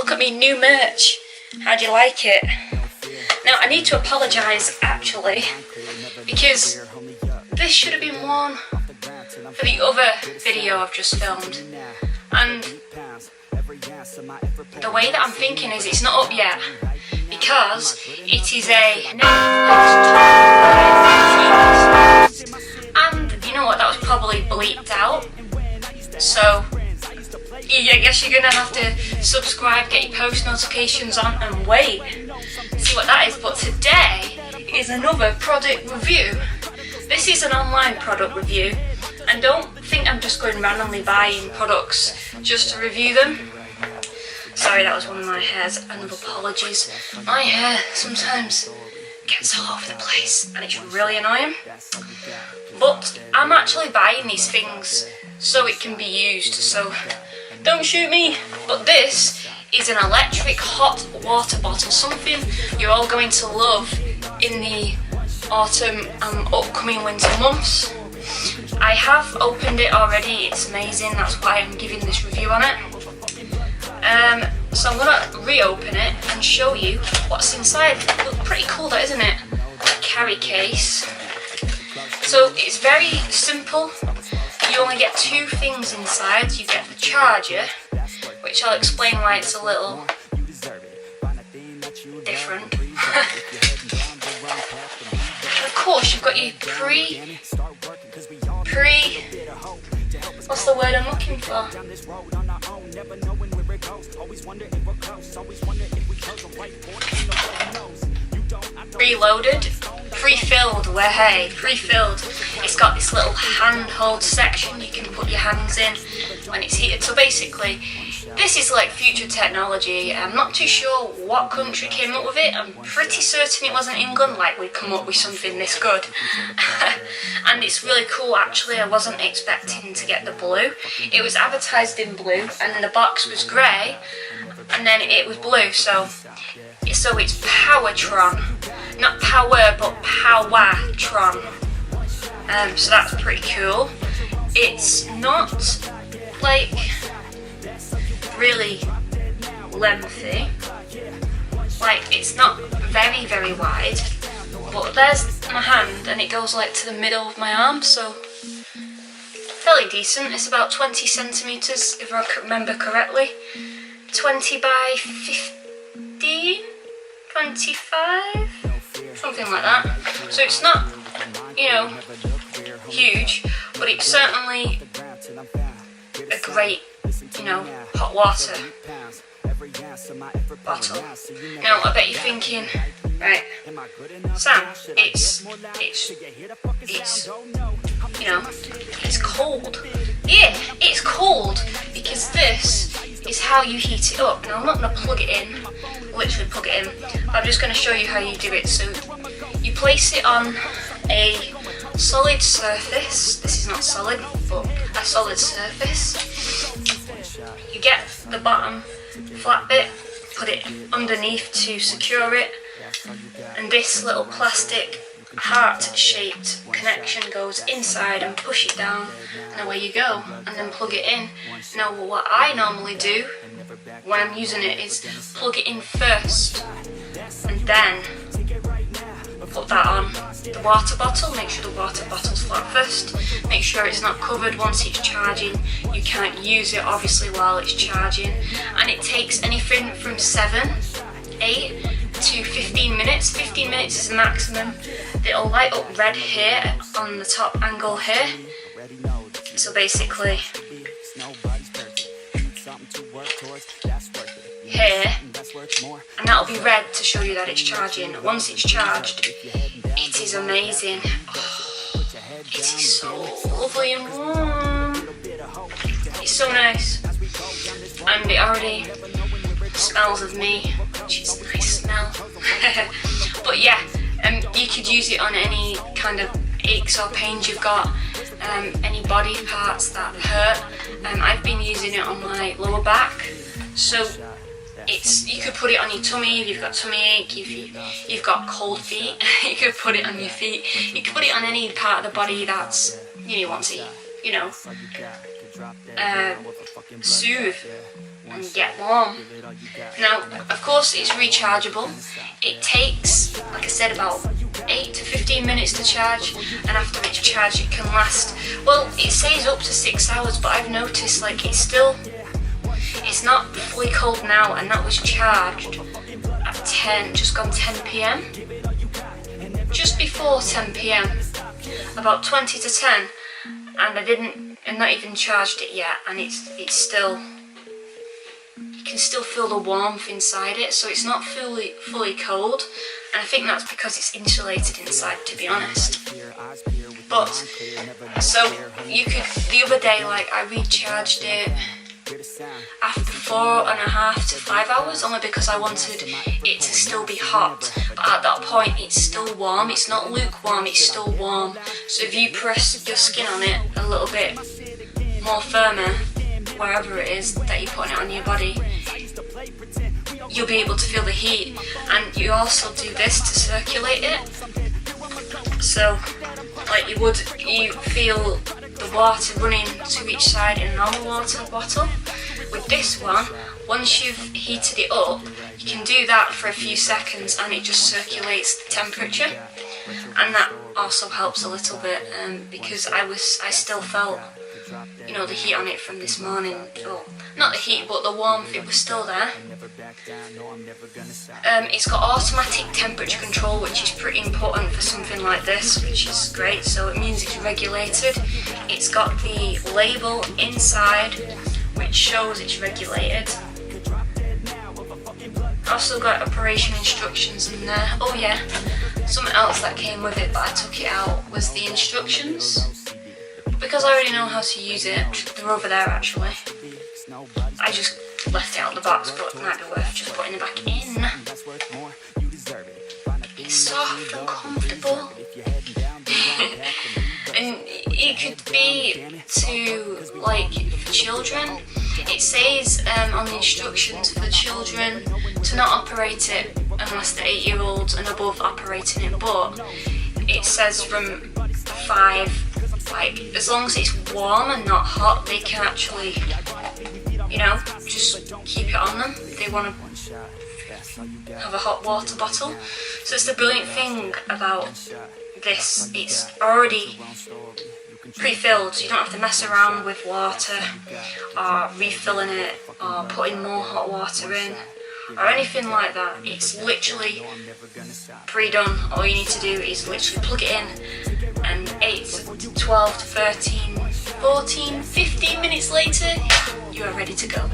look at me new merch. How do you like it? Now I need to apologise actually, because this should have been worn for the other video I've just filmed, and the way that I'm thinking is it's not up yet, because it is a NEFFEX, and you know what, that was probably bleeped out, so I guess you're gonna have to subscribe, get your post notifications on and wait, see what that is. But today is another product review. This is an online product review, and don't think I'm just going randomly buying products just to review them. Sorry, that was one of my hairs, and apologies. My hair sometimes gets all over the place and it's really annoying. But I'm actually buying these things so it can be used, so don't shoot me. But this is an electric hot water bottle, something you're all going to love in the autumn and upcoming winter months. I have opened it already, it's amazing, that's why I'm giving this review on it. So I'm going to reopen it and show you what's inside. Looks pretty cool though, isn't it? Carry case. So it's very simple. You only get two things inside. You get the charger, which I'll explain why it's a little different. And of course you've got your what's the word I'm looking for? Preloaded, pre-filled, pre-filled. It's got this little handhold section you can put your hands in when it's heated. So basically, this is like future technology. I'm not too sure what country came up with it. I'm pretty certain it wasn't England, like we'd come up with something this good. And it's really cool actually. I wasn't expecting to get the blue. It was advertised in blue and then the box was grey and then it was blue, so it's Powertron. Not power, but Powertron. So that's pretty cool. It's not like really lengthy, like it's not very wide, but there's my hand and it goes like to the middle of my arm, so fairly decent. It's about 20 centimeters if I remember correctly, 20 by 15, 25, something like that. So it's not, you know, huge, but it's certainly a great, you know, hot water bottle. Now I bet you're thinking, right, Sam, it's you know, it's cold. Yeah, it's cold because this is how you heat it up. Now I'm not going to plug it in, literally plug it in. I'm just going to show you how you do it. So you place it on a solid surface. This is not solid, but a solid surface. You get the bottom flat bit, put it underneath to secure it, and this little plastic heart-shaped connection goes inside and push it down, and away you go, and then plug it in. Now what I normally do when I'm using it is plug it in first and then put that on the water bottle. Make sure the water bottle's flat first, make sure it's not covered. Once it's charging, you can't use it obviously while it's charging, and it takes anything from 8 to 15 minutes. 15 minutes is the maximum. It'll light up red here on the top angle here, so basically here, and that'll be red to show you that it's charging. Once it's charged, it is amazing. Oh, it is so lovely and warm. It's so nice, and it already smells of me, which is a nice smell. But yeah, you could use it on any kind of aches or pains you've got, any body parts that hurt. I've been using it on my lower back, so you could put it on your tummy if you've got tummy ache, if you've got cold feet, you could put it on your feet, you could put it on any part of the body that's, you want to, soothe and get warm. Now, of course, it's rechargeable. It takes, like I said, about 8 to 15 minutes to charge, and after it's charged it can last, well, it says up to 6 hours, but I've noticed like it's not fully cold now, and that was charged at 10, just gone 10 p.m. Just before 10 p.m, about 20 to 10, and I'm not even charged it yet, and it's still, you can still feel the warmth inside it, so it's not fully cold, and I think that's because it's insulated inside, to be honest. But, so, you could, the other day, like, I recharged it after 4.5 to 5 hours, only because I wanted it to still be hot, but at that point it's still warm. It's not lukewarm, it's still warm, so if you press your skin on it a little bit more firmer, wherever it is that you're putting it on your body, you'll be able to feel the heat. And you also do this to circulate it, so like you feel the water running to each side in a normal water bottle. With this one, once you've heated it up, you can do that for a few seconds and it just circulates the temperature, and that also helps a little bit, because I still felt, you know, the heat on it from this morning. Well, not the heat, but the warmth, it was still there. It's got automatic temperature control, which is pretty important for something like this, which is great, so it means it's regulated. It's got the label inside which shows it's regulated. Also got operation instructions in there. Oh yeah, something else that came with it but I took it out was the instructions, because I already know how to use it. They're over there actually. I just left it out of the box, but it might be worth just putting it back in. It's soft and comfortable. And it could be to, like, for children. It says on the instructions for the children to not operate it unless they're 8-year-olds and above operating it, but it says from 5, like, as long as it's warm and not hot, they can actually, you know, just keep it on them if they want to have a hot water bottle. So it's the brilliant thing about this, it's already pre-filled, so you don't have to mess around with water or refilling it or putting more hot water in or anything like that. It's literally pre-done. All you need to do is literally plug it in, and 8, 12 to 13, 14, 15 minutes later, you are ready to go.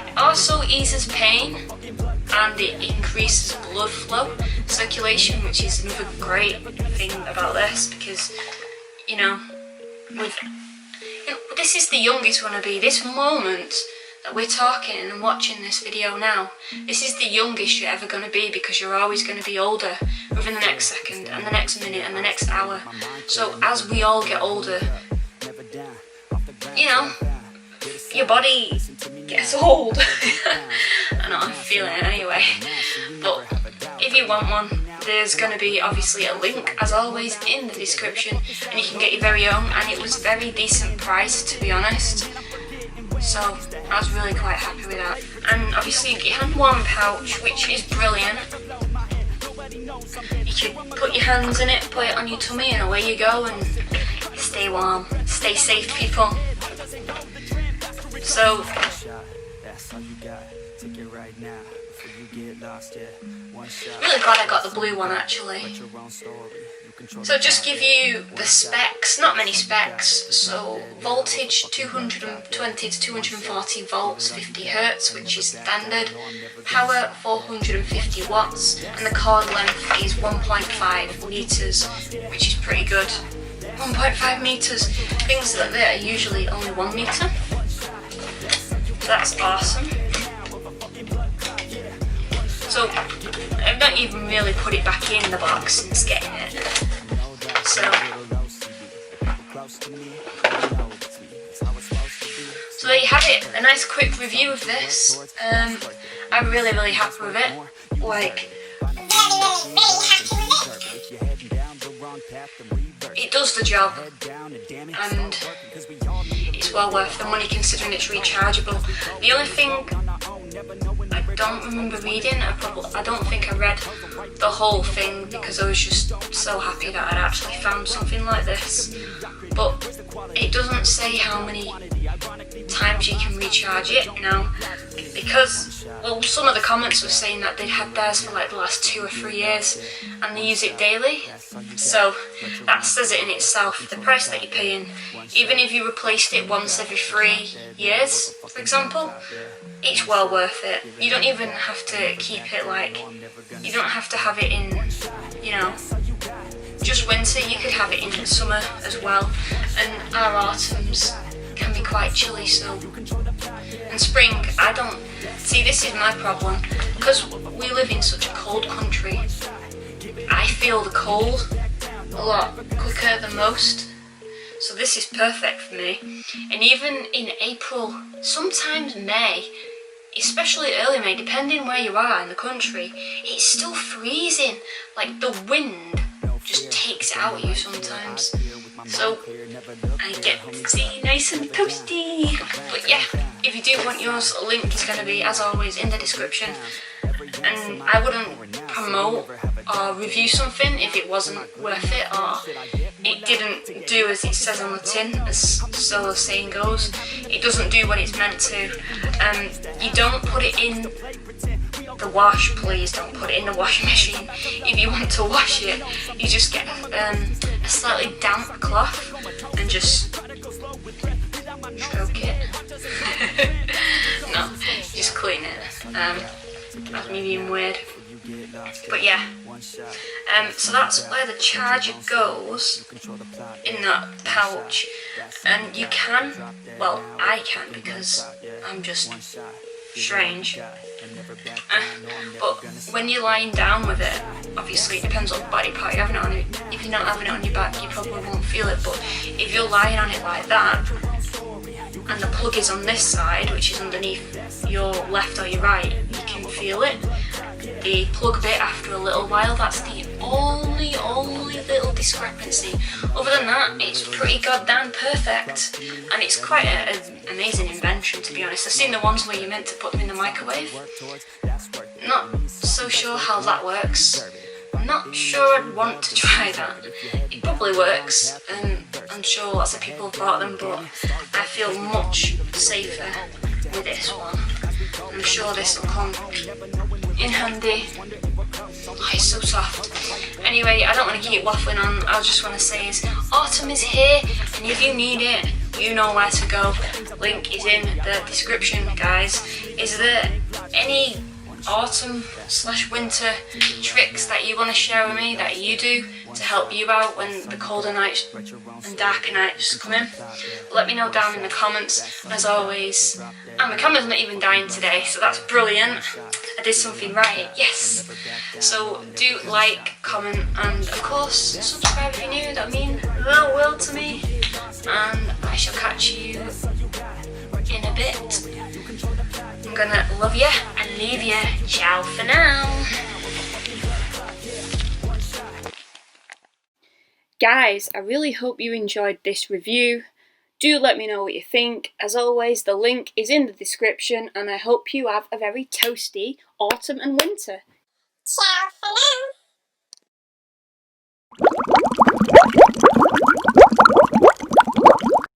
It also eases pain and it increases blood flow, circulation, which is another great thing about this, because, you know, this is the youngest you want to be. This moment that we're talking and watching this video now, this is the youngest you're ever going to be, because you're always going to be older within the next second and the next minute and the next hour. So as we all get older, you know, your body gets old. I know, I'm feeling it anyway. But if you want one, there's going to be obviously a link, as always, in the description, and you can get your very own, and it was very decent price, to be honest. So I was really quite happy with that. And obviously you get your hand warm pouch, which is brilliant. You can put your hands in it, put it on your tummy, and away you go, and stay warm. Stay safe, people. So really glad I got the blue one actually. So just give you the specs, not many specs. So voltage 220 to 240 volts, 50 hertz, which is standard. Power 450 watts, and the cord length is 1.5 meters, which is pretty good. 1.5 meters. Things like that are usually only 1 meter. That's awesome. So I've not even really put it back in the box since getting it. So there you have it, a nice quick review of this. I'm really happy with it. Like, it does the job, and it's well worth the money considering it's rechargeable. The only thing I don't remember reading, I don't think I read the whole thing because I was just so happy that I'd actually found something like this, but it doesn't say how many times you can recharge it now, because, well, some of the comments were saying that they'd had theirs for like the last 2 or 3 years and they use it daily, so that says it in itself. The price that you're paying, even if you replaced it once every 3 years, for example, it's well worth it. You don't even have to keep it like, you don't have to have it in, you know, just winter. You could have it in summer as well, and our autumns can be quite chilly, so, and spring, I don't, see, this is my problem, because we live in such a cold country, I feel the cold a lot quicker than most, so this is perfect for me. And even in April, sometimes May, especially early May, depending where you are in the country, it's still freezing, like the wind just takes it out of you sometimes, so I get to see nice and toasty. But yeah, if you do want yours, a link is going to be, as always, in the description, and I wouldn't promote or review something if it wasn't worth it or it didn't do as it says on the tin, as so the saying goes. It doesn't do what it's meant to. You don't put it in the wash, please don't put it in the washing machine. If you want to wash it, you just get a slightly damp cloth and just stroke it. No, just clean it. That's me being weird. But yeah, so that's where the charger goes, in that pouch. And you can, well, I can, because I'm just strange. But when you're lying down with it, obviously it depends on what body part you're having it on. If you're not having it on your back, you probably won't feel it, but if you're lying on it like that, and the plug is on this side, which is underneath your left or your right, you can feel it. The plug bit after a little while, that's the only little discrepancy. Other than that, it's pretty goddamn perfect, and it's quite an amazing invention, to be honest. I've seen the ones where you're meant to put them in the microwave. Not so sure how that works. Not sure I'd want to try that. It probably works, and I'm sure lots of people have bought them, but I feel much safer with this one. I'm sure this will come in handy. Oh, it's so soft. Anyway, I don't want to keep waffling on. I just want to say is autumn is here, and if you need it, you know where to go. Link is in the description, guys. Is there any autumn/winter tricks that you want to share with me that you do to help you out when the colder nights and darker nights come in? Let me know down in the comments. And as always, and my camera's not even dying today, so that's brilliant. I did something right, yes. So do like, comment, and of course subscribe if you're new. That means the world to me. And I shall catch you in a bit. I'm gonna love you and leave you. Ciao for now. Guys, I really hope you enjoyed this review. Do let me know what you think. As always, the link is in the description, and I hope you have a very toasty autumn and winter. Ciao for now.